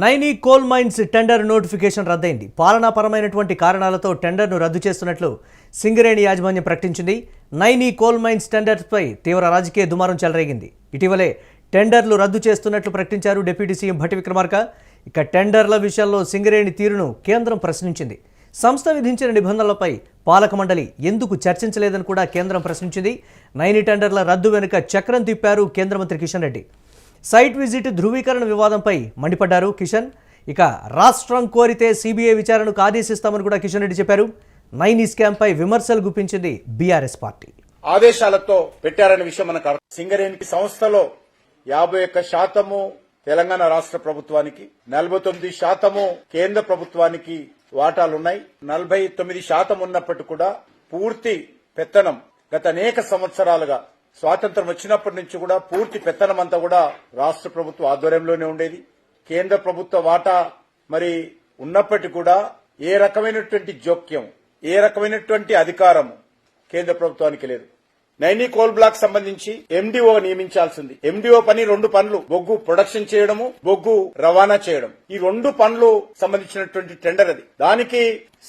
Naini coal mines tender notification రద్దయింది. పాలనాపరమైనటువంటి కారణాలతో టెండర్ను రద్దు చేస్తున్నట్లు సింగరేణి యాజమాన్యం ప్రకటించింది. నైనీ కోల్ మైన్స్ టెండర్పై తీవ్ర రాజకీయ దుమారం చెలరేగింది. ఇటీవలే టెండర్లు రద్దు చేస్తున్నట్లు ప్రకటించారు డిప్యూటీ సీఎం భట్టి విక్రమార్క. ఇక టెండర్ల విషయంలో సింగరేణి తీరును కేంద్రం ప్రశ్నించింది. సంస్థ విధించిన నిబంధనలపై పాలక మండలి ఎందుకు చర్చించలేదని కూడా కేంద్రం ప్రశ్నించింది. నైనీ టెండర్ల రద్దు వెనుక చక్రం తిప్పారు కేంద్ర మంత్రి కిషన్ రెడ్డి. సైట్ విజిట్ ధృవీకరణ వివాదంపై మండిపడ్డారు కిషన్. ఇక రాష్ట్రం కోరితే సిబిఐ విచారణకు ఆదేశిస్తామని కూడా కిషన్ రెడ్డి చెప్పారు. నైనీ స్కామ్ పై విమర్శలు గుప్పించింది బీఆర్ఎస్ పార్టీ. ఆదేశాలతో పెట్టారనే విషయం మనకు సింగరేణి సంస్థలో 51% తెలంగాణ రాష్ట్ర ప్రభుత్వానికి, 49% కేంద్ర ప్రభుత్వానికి వాటాలున్నాయి. 49% ఉన్నప్పటికీ కూడా పూర్తి పెత్తనం గత అనేక సంవత్సరాలుగా స్వాతంత్రం వచ్చినప్పటి నుంచి కూడా పూర్తి పెత్తనం అంతా కూడా రాష్ట్ర ప్రభుత్వ ఆధ్వర్యంలోనే ఉండేది. కేంద్ర ప్రభుత్వ వాటా మరి ఉన్నప్పటికీ కూడా ఏ రకమైనటువంటి జోక్యం, ఏ రకమైనటువంటి అధికారం కేంద్ర ప్రభుత్వానికి లేదు. నైనీ కోల్ బ్లాక్ సంబంధించి ఎండిఓ నియమించాల్సింది. ఎండిఓ పని 2 పనులు: బొగ్గు ప్రొడక్షన్ చేయడము, బొగ్గు రవాణా చేయడం. ఈ 2 పనులు సంబంధించినటువంటి టెండర్ అది. దానికి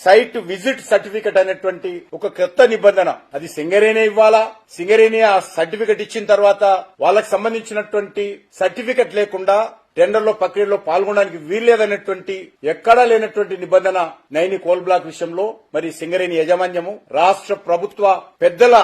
సైట్ విజిట్ సర్టిఫికెట్ అనేటువంటి ఒక కొత్త నిబంధన అది సింగరేణి ఇవ్వాలా. సింగరేణి ఆ సర్టిఫికెట్ ఇచ్చిన తర్వాత వాళ్ళకి సంబంధించినటువంటి సర్టిఫికెట్ లేకుండా టెండర్లో ప్రక్రియలో పాల్గొనడానికి వీల్లేదనేటువంటి ఎక్కడా లేనటువంటి నిబంధన నైనీ కోల్ బ్లాక్ విషయంలో మరి సింగరేణి యాజమాన్యము రాష్ట్ర ప్రభుత్వ పెద్దల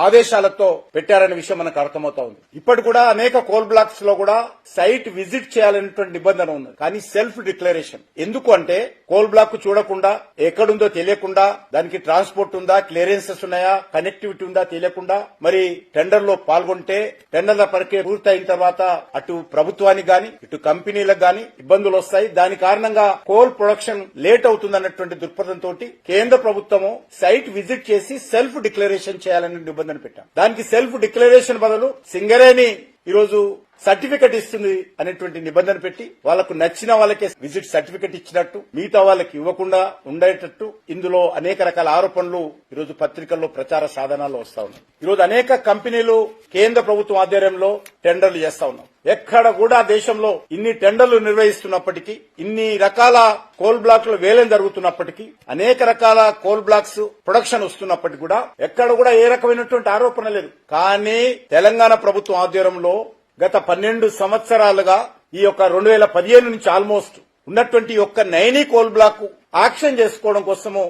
ఆదేశాలతో పెట్టారనే విషయం మనకు అర్థమవుతా ఉంది. ఇప్పటి కూడా అనేక కోల్ బ్లాక్స్ లో కూడా సైట్ విజిట్ చేయాలనేటువంటి నిబంధన ఉంది. కానీ సెల్ఫ్ డిక్లరేషన్ ఎందుకు అంటే కోల్ బ్లాక్ చూడకుండా, ఎక్కడుందో తెలియకుండా, దానికి ట్రాన్స్పోర్ట్ ఉందా, క్లియరెన్సెస్ ఉన్నాయా, కనెక్టివిటీ ఉందా తెలియకుండా మరి టెండర్ లో పాల్గొంటే టెండర్ల ప్రక్రియ పూర్తయిన తర్వాత అటు ప్రభుత్వానికి గాని ఇటు కంపెనీలకు గాని ఇబ్బందులు వస్తాయి. దాని కారణంగా కోల్ ప్రొడక్షన్ లేట్ అవుతుందన్నటువంటి దృక్పథంతో కేంద్ర ప్రభుత్వము సైట్ విజిట్ చేసి సెల్ఫ్ డిక్లరేషన్ చేయాలని నిబంధన పెట్టాం. దానికి సెల్ఫ్ డిక్లరేషన్ బదులు సింగరేణి ఈరోజు సర్టిఫికెట్ ఇస్తుంది అనేటువంటి నిబంధన పెట్టి వాళ్లకు నచ్చిన వాళ్ళకే విజిట్ సర్టిఫికెట్ ఇచ్చినట్టు, మిగతా వాళ్ళకి ఇవ్వకుండా ఉండేటట్టు ఇందులో అనేక రకాల ఆరోపణలు ఈరోజు పత్రికల్లో ప్రచార సాధనాల్లో వస్తా ఉన్నాయి. ఈరోజు అనేక కంపెనీలు కేంద్ర ప్రభుత్వం ఆధ్వర్యంలో టెండర్లు చేస్తా ఉన్నాం. ఎక్కడ కూడా దేశంలో ఇన్ని టెండర్లు నిర్వహిస్తున్నప్పటికీ, ఇన్ని రకాల కోల్ బ్లాక్లు వేలం జరుగుతున్నప్పటికీ, అనేక రకాల కోల్ బ్లాక్స్ ప్రొడక్షన్ వస్తున్నప్పటికీ కూడా ఎక్కడ కూడా ఏ రకమైనటువంటి ఆరోపణ లేదు. కానీ తెలంగాణ ప్రభుత్వం ఆధ్వర్యంలో గత 12 సంవత్సరాలుగా ఈ యొక్క 2015 నుంచి ఆల్మోస్ట్ ఉన్నటువంటి యొక్క నైనీ కోల్ బ్లాక్ యాక్షన్ చేసుకోవడం కోసము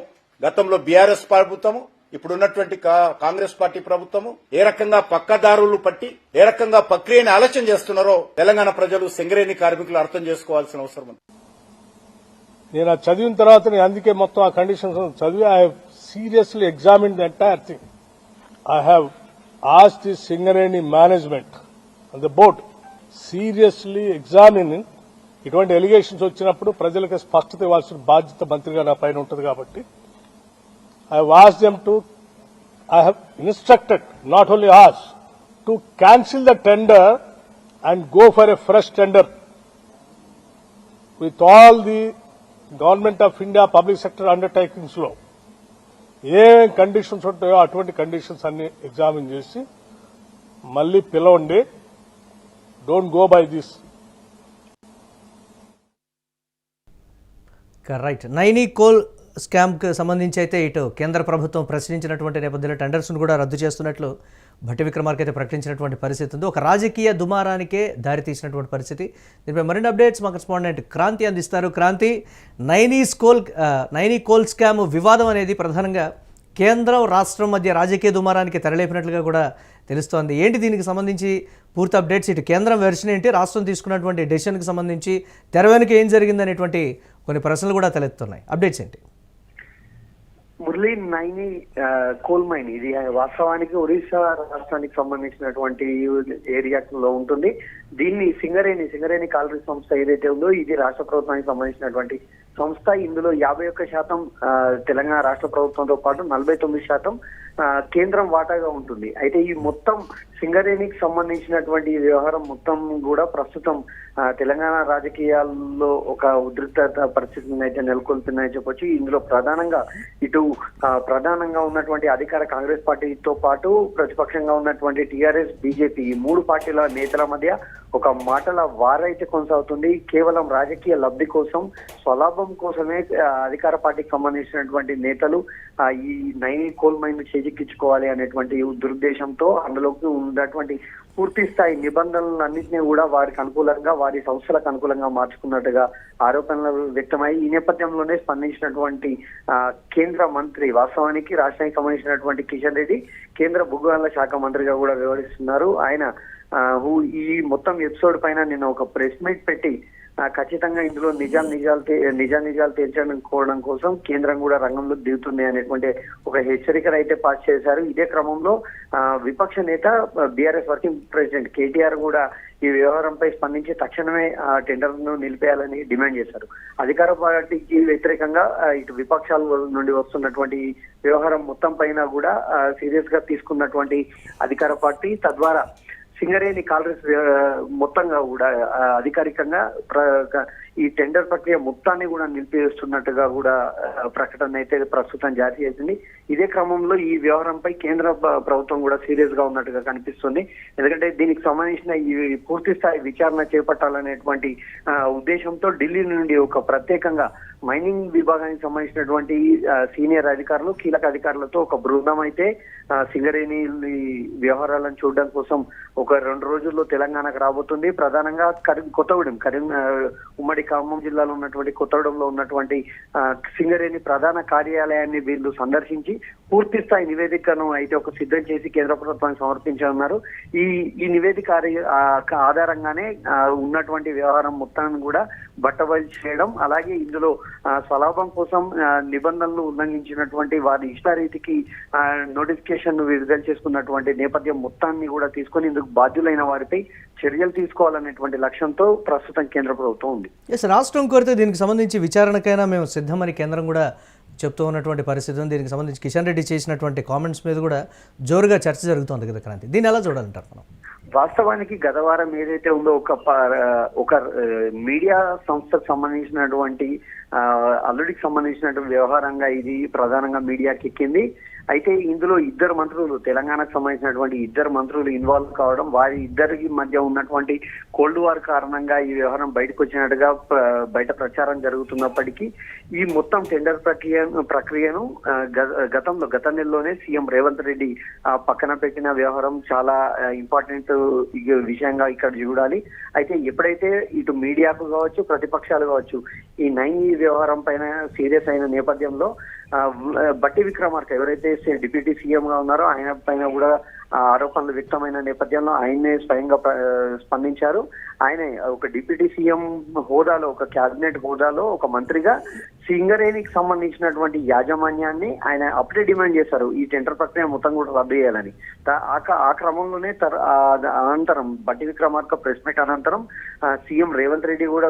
గతంలో బీఆర్ఎస్ ప్రభుత్వము, ఇప్పుడున్నటువంటి కాంగ్రెస్ పార్టీ ప్రభుత్వము ఏ రకంగా పక్కదారులు పట్టి ఏ రకంగా ప్రక్రియని ఆలస్యం చేస్తున్నారో తెలంగాణ ప్రజలు, సింగరేణి కార్మికులు అర్థం చేసుకోవాల్సిన అవసరం ఉంది. నేను అది చదివిన తర్వాత అందుకే మొత్తం ఆ కండిషన్స్ చదివి I have seriously examined the entire thing. I have asked the Singareni management and the board seriously examining. ఇటువంటి ఎలిగేషన్స్ వచ్చినప్పుడు ప్రజలకు స్పష్టత ఇవ్వాల్సిన బాధ్యత మంత్రిగా నా పైన ఉంటుంది కాబట్టి I have asked them to, I have instructed, not only asked, to cancel the tender and go for a fresh tender with all the Government of India public sector undertakings లో ఏ కండిషన్స్ ఉంటాయో అటువంటి conditions అన్ని examine చేసి మళ్ళీ పిలవండి. Don't go by this. Right. Naini coal స్కామ్కి సంబంధించి అయితే ఇటు కేంద్ర ప్రభుత్వం ప్రశ్నించినటువంటి నేపథ్యంలో టెండర్స్ను కూడా రద్దు చేస్తున్నట్లు భట్టి విక్రమార్క అయితే ప్రకటించినటువంటి పరిస్థితి ఉంది. ఒక రాజకీయ దుమారానికే దారితీసినటువంటి పరిస్థితి. దీనిపై మరిన్ని అప్డేట్స్ మా కరెస్పాండెంట్ క్రాంతి అందిస్తారు. క్రాంతి, నైనీ కోల్ స్కామ్ వివాదం అనేది ప్రధానంగా కేంద్రం రాష్ట్రం మధ్య రాజకీయ దుమారానికి తెరలేపినట్లుగా కూడా తెలుస్తోంది. ఏంటి దీనికి సంబంధించి పూర్తి అప్డేట్స్? ఇటు కేంద్రం వెర్షన్ ఏంటి, రాష్ట్రం తీసుకున్నటువంటి డెసిషన్కి సంబంధించి తెర వెనుక ఏం జరిగిందనేటువంటి కొన్ని ప్రశ్నలు కూడా తలెత్తున్నాయి. అప్డేట్స్ ఏంటి? మురళీ, నైనీ కోల్ మైన్ ఇది వాస్తవానికి ఒరిస్సా రాష్ట్రానికి సంబంధించినటువంటి ఏరియాలో ఉంటుంది. దీన్ని సింగరేణి కాలరీ సంస్థ ఏదైతే ఉందో ఇది రాష్ట్ర ప్రభుత్వానికి సంబంధించినటువంటి సంస్థ. ఇందులో 51% తెలంగాణ రాష్ట్ర ప్రభుత్వంతో పాటు 49% కేంద్రం వాటాగా ఉంటుంది. అయితే ఈ మొత్తం సింగరేణికి సంబంధించినటువంటి వ్యవహారం మొత్తం కూడా ప్రస్తుతం తెలంగాణ రాజకీయాల్లో ఒక ఉద్రిక్తత పరిస్థితిని అయితే నెలకొల్పుతున్నాయని చెప్పొచ్చు. ఇందులో ప్రధానంగా ఉన్నటువంటి అధికార కాంగ్రెస్ పార్టీతో పాటు ప్రతిపక్షంగా ఉన్నటువంటి టీఆర్ఎస్, బీజేపీ ఈ 3 పార్టీల నేతల మధ్య ఒక మాటల వారైతే కొనసాగుతుంది. కేవలం రాజకీయ లబ్ధి కోసం, స్వలాభం కోసమే అధికార పార్టీకి సంబంధించినటువంటి నేతలు ఈ నైని కోల్ మైన్ చేజిక్కించుకోవాలి అనేటువంటి దురుద్దేశంతో అందులోకి ఉన్నటువంటి పూర్తి స్థాయి నిబంధనలన్నింటినీ కూడా వారికి అనుకూలంగా, వారి సంస్థలకు అనుకూలంగా మార్చుకున్నట్టుగా ఆరోపణలు వ్యక్తమై ఈ నేపథ్యంలోనే స్పందించినటువంటి కేంద్ర మంత్రి, వాస్తవానికి రాష్ట్రానికి సంబంధించినటువంటి కిషన్ రెడ్డి కేంద్ర భూగోళ శాఖ మంత్రిగా కూడా వ్యవహరిస్తున్నారు. ఆయన ఈ మొత్తం ఎపిసోడ్ పైన నిన్న ఒక ప్రెస్ మీట్ పెట్టి ఖచ్చితంగా ఇందులో నిజాలు తేల్చుకోవడం కోసం కేంద్రం కూడా రంగంలోకి దిగుతుంది అనేటువంటి ఒక హెచ్చరికలు అయితే పాస్ చేశారు. ఇదే క్రమంలో విపక్ష నేత బీఆర్ఎస్ వర్కింగ్ ప్రెసిడెంట్ కేటీఆర్ కూడా ఈ వ్యవహారంపై స్పందించి తక్షణమే టెండర్ ను నిలిపేయాలని డిమాండ్ చేశారు. అధికార పార్టీకి వ్యతిరేకంగా ఇటు విపక్షాల నుండి వస్తున్నటువంటి వ్యవహారం మొత్తం పైన కూడా సీరియస్ గా తీసుకున్నటువంటి అధికార పార్టీ తద్వారా సింగరేణి కాలరీస్ మొత్తంగా కూడా అధికారికంగా ఈ టెండర్ ప్రక్రియ మొత్తాన్ని కూడా నిలిపివేస్తున్నట్టుగా కూడా ప్రకటన అయితే ప్రస్తుతం జారీ చేసింది. ఇదే క్రమంలో ఈ వ్యవహారంపై కేంద్ర ప్రభుత్వం కూడా సీరియస్ గా ఉన్నట్టుగా కనిపిస్తుంది. ఎందుకంటే దీనికి సంబంధించిన ఈ పూర్తి స్థాయి విచారణ చేపట్టాలనేటువంటి ఉద్దేశంతో ఢిల్లీ నుండి ఒక ప్రత్యేకంగా మైనింగ్ విభాగానికి సంబంధించినటువంటి సీనియర్ అధికారులు, కీలక అధికారులతో ఒక బృందం అయితే సింగరేణి వ్యవహారాలను చూడడం కోసం ఒక 2 రోజుల్లో తెలంగాణకు రాబోతుంది. ప్రధానంగా కొత్తగూడెం ఉమ్మడి ఖమ్మం జిల్లాలో ఉన్నటువంటి కొత్తగూడెంలో ఉన్నటువంటి సింగరేణి ప్రధాన కార్యాలయాన్ని వీళ్ళు సందర్శించి పూర్తి స్థాయి నివేదికను అయితే ఒక సిద్ధం చేసి కేంద్ర ప్రభుత్వానికి సమర్పించనున్నారు. ఈ నివేదిక ఆధారంగానే ఉన్నటువంటి వ్యవహారం మొత్తాన్ని కూడా బట్టబయలు చేయడం, అలాగే ఇందులో స్వలాభం కోసం నిబంధనలు ఉల్లంఘించినటువంటి వారి ఇష్టారీతికి నోటిఫికేషన్ విడుదల చేసుకున్నటువంటి నేపథ్యం మొత్తాన్ని కూడా తీసుకొని ఇందుకు బాధ్యులైన వారిపై చర్యలు తీసుకోవాలనేటువంటి లక్ష్యంతో ప్రస్తుతం కేంద్ర ప్రభుత్వం ఉంది. రాష్ట్రం కోరితే దీనికి సంబంధించి విచారణకైనా మేము సిద్ధమని కేంద్రం కూడా చెప్తూ ఉన్నటువంటి పరిస్థితి ఉంది. దీనికి సంబంధించి కిషన్ రెడ్డి చేసినటువంటి కామెంట్స్ మీద కూడా జోరుగా చర్చ జరుగుతోంది కదా క్రాంతి, దీన్ని ఎలా చూడాలంటారు మనం? వాస్తవానికి గత వారం ఏదైతే ఉందో ఒక మీడియా సంస్థకు సంబంధించినటువంటి అల్లుడికి సంబంధించినటువంటి వ్యవహారంగా ఇది ప్రధానంగా మీడియాకి ఎక్కింది. అయితే ఇందులో ఇద్దరు మంత్రులు, తెలంగాణకు సంబంధించినటువంటి ఇద్దరు మంత్రులు ఇన్వాల్వ్ కావడం, వారి ఇద్దరికి మధ్య ఉన్నటువంటి కోల్డ్ వార్ కారణంగా ఈ వ్యవహారం బయటకు వచ్చినట్టుగా బయట ప్రచారం జరుగుతున్నప్పటికీ ఈ మొత్తం టెండర్ ప్రక్రియను గత నెలలోనే సీఎం రేవంత్ రెడ్డి పక్కన పెట్టిన వ్యవహారం చాలా ఇంపార్టెంట్ విషయంగా ఇక్కడ చూడాలి. అయితే ఎప్పుడైతే ఇటు మీడియాకు కావచ్చు, ప్రతిపక్షాలు కావచ్చు ఈ నైని వ్యవహారం పైన సీరియస్ అయిన నేపథ్యంలో బట్టి విక్రమార్క ఎవరైతే డిప్యూటీ సీఎం గా ఉన్నారో ఆయన పైన కూడా ఆరోపణలు వ్యక్తమైన నేపథ్యంలో ఆయనే స్వయంగా స్పందించారు. ఆయన ఒక డిప్యూటీ సీఎం హోదాలో, ఒక క్యాబినెట్ హోదాలో ఒక మంత్రిగా సింగరేణికి సంబంధించినటువంటి యాజమాన్యాన్ని ఆయన అప్పుడే డిమాండ్ చేశారు ఈ టెండర్ ప్రక్రియ మొత్తం కూడా రద్దు చేయాలని. ఆ క్రమంలోనే అనంతరం బట్టి విక్రమార్క ప్రెస్ మీట్ అనంతరం సీఎం రేవంత్ రెడ్డి కూడా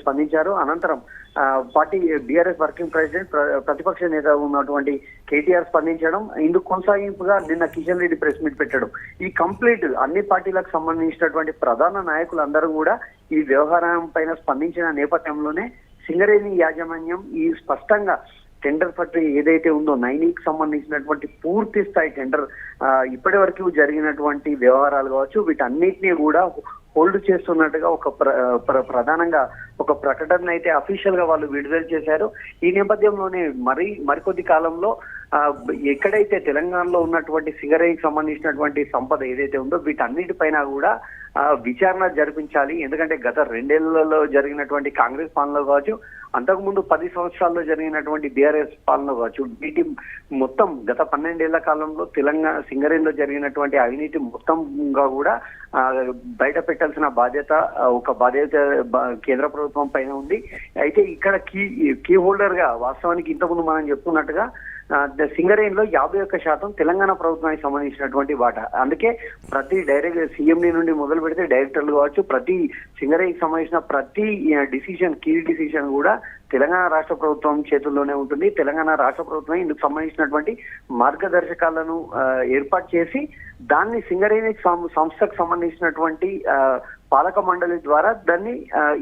స్పందించారు. అనంతరం పార్టీ బీఆర్ఎస్ వర్కింగ్ ప్రెసిడెంట్, ప్రతిపక్ష నేత ఉన్నటువంటి కేటీఆర్ స్పందించడం, ఇందుకు కొనసాగింపుగా నిన్న కిషన్ రెడ్డి ప్రెస్ మీట్ పెట్టడం, ఈ కంప్లీట్ అన్ని పార్టీలకు సంబంధించినటువంటి ప్రధాన నాయకులందరూ కూడా ఈ వ్యవహారం పైన స్పందించిన నేపథ్యంలోనే సింగరేణి యాజమాన్యం ఈ స్పష్టంగా టెండర్ ప్రక్రియ ఏదైతే ఉందో నైనికి సంబంధించినటువంటి పూర్తి స్థాయి టెండర్ ఇప్పటి వరకు జరిగినటువంటి వ్యవహారాలు కావచ్చు వీటన్నిటినీ కూడా హోల్డ్ చేస్తున్నట్టుగా ఒక ప్రధానంగా ఒక ప్రకటన అయితే అఫీషియల్ గా వాళ్ళు విడుదల చేశారు. ఈ నేపథ్యంలోనే మరికొద్ది కాలంలో ఎక్కడైతే తెలంగాణలో ఉన్నటువంటి సింగరేణికి సంబంధించినటువంటి సంపద ఏదైతే ఉందో వీటన్నిటిపైన కూడా విచారణ జరిపించాలి. ఎందుకంటే గత 2 ఏళ్లలో జరిగినటువంటి కాంగ్రెస్ పాలనలో కావచ్చు, అంతకుముందు 10 సంవత్సరాల్లో జరిగినటువంటి బీఆర్ఎస్ పాలనలో కావచ్చు, వీటి మొత్తం గత 12 ఏళ్ల కాలంలో తెలంగాణ సింగరేణిలో జరిగినటువంటి అవినీతి మొత్తంగా కూడా బయట పెట్టాల్సిన బాధ్యత కేంద్ర ప్రభుత్వం పైన ఉంది. అయితే ఇక్కడ కీ హోల్డర్ గా వాస్తవానికి ఇంతకుముందు మనం చెప్తున్నట్టుగా సింగరేణిలో 51% తెలంగాణ ప్రభుత్వానికి సంబంధించినటువంటి వాటా. అందుకే ప్రతి డైరెక్ట్ సీఎండీ నుండి మొదలు పెడితే డైరెక్టర్లు కావచ్చు, ప్రతి సింగరేణికి సంబంధించిన ప్రతి కీ డిసిషన్ కూడా తెలంగాణ రాష్ట్ర ప్రభుత్వం చేతుల్లోనే ఉంటుంది. తెలంగాణ రాష్ట్ర ప్రభుత్వం ఇందుకు సంబంధించినటువంటి మార్గదర్శకాలను ఏర్పాటు చేసి దాన్ని సింగరేణి సంస్థకు సంబంధించినటువంటి పాలక మండలి ద్వారా దాన్ని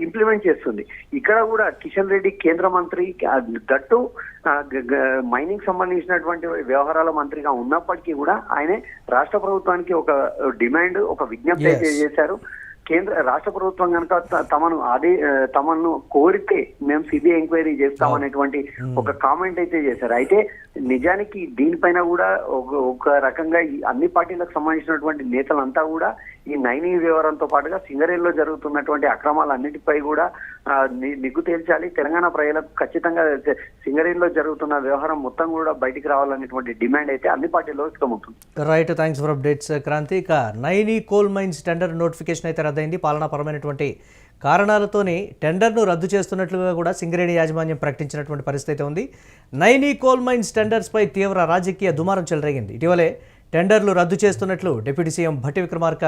ఇంప్లిమెంట్ చేస్తుంది. ఇక్కడ కూడా కిషన్ రెడ్డి కేంద్ర మంత్రి దట్టు మైనింగ్ సంబంధించినటువంటి వ్యవహారాల మంత్రిగా ఉన్నప్పటికీ కూడా ఆయనే రాష్ట్ర ప్రభుత్వానికి ఒక డిమాండ్, ఒక విజ్ఞప్తి చేశారు. రాష్ట్ర ప్రభుత్వం కనుక తమను కోరితే మేము సిబిఐ ఎంక్వైరీ చేస్తామనేటువంటి ఒక కామెంట్ అయితే చేశారు. అయితే నిజానికి దీనిపైన కూడా ఒక రకంగా ఈ అన్ని పార్టీలకు సంబంధించినటువంటి నేతలంతా కూడా ఈ నైని వ్యవహారంతో పాటుగా సింగరేణిలో జరుగుతున్నటువంటి అక్రమాలన్నిటిపై కూడా నిగ్గు తేల్చాలి, తెలంగాణ ప్రజలకు ఖచ్చితంగా సింగరేణిలో జరుగుతున్న వ్యవహారం మొత్తం కూడా బయటికి రావాలనేటువంటి డిమాండ్ అయితే అన్ని పార్టీల్లో వ్యక్తమవుతుంది. Right, thanks for updates Kranthi. ఇక Naini coal mines tender notification అయితే రద్దయింది. పాలనాపరమైనటువంటి కారణాలతోనే టెండర్ను రద్దు చేస్తున్నట్లుగా కూడా సింగరేణి యాజమాన్యం ప్రకటించినటువంటి పరిస్థితి ఉంది. నైని కోల్ మైన్స్ టెండర్స్పై తీవ్ర రాజకీయ దుమారం చెలరేగింది. ఇటీవలే టెండర్లు రద్దు చేస్తున్నట్లు డిప్యూటీ సీఎం భట్టి విక్రమార్క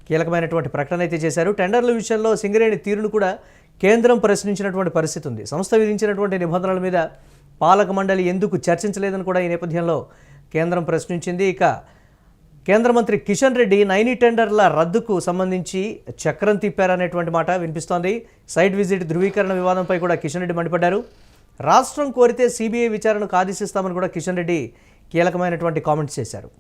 కీలకమైనటువంటి ప్రకటన అయితే చేశారు. టెండర్ల విషయంలో సింగరేణి తీరును కూడా కేంద్రం ప్రశ్నించినటువంటి పరిస్థితి ఉంది. సంస్థ విధించినటువంటి నిబంధనల మీద పాలక మండలి ఎందుకు చర్చించలేదని కూడా ఈ నేపథ్యంలో కేంద్రం ప్రశ్నించింది. ఇక కేంద్ర మంత్రి కిషన్ రెడ్డి నైని టెండర్ల రద్దుకు సంబంధించి చక్రం తిప్పారనేటువంటి మాట వినిపిస్తోంది. సైట్ విజిట్ ధృవీకరణ వివాదంపై కూడా కిషన్ రెడ్డి మండిపడ్డారు. రాష్ట్రం కోరితే సిబిఐ విచారణకు ఆదేశిస్తామని కూడా కిషన్ రెడ్డి కీలకమైనటువంటి కామెంట్స్ చేశారు.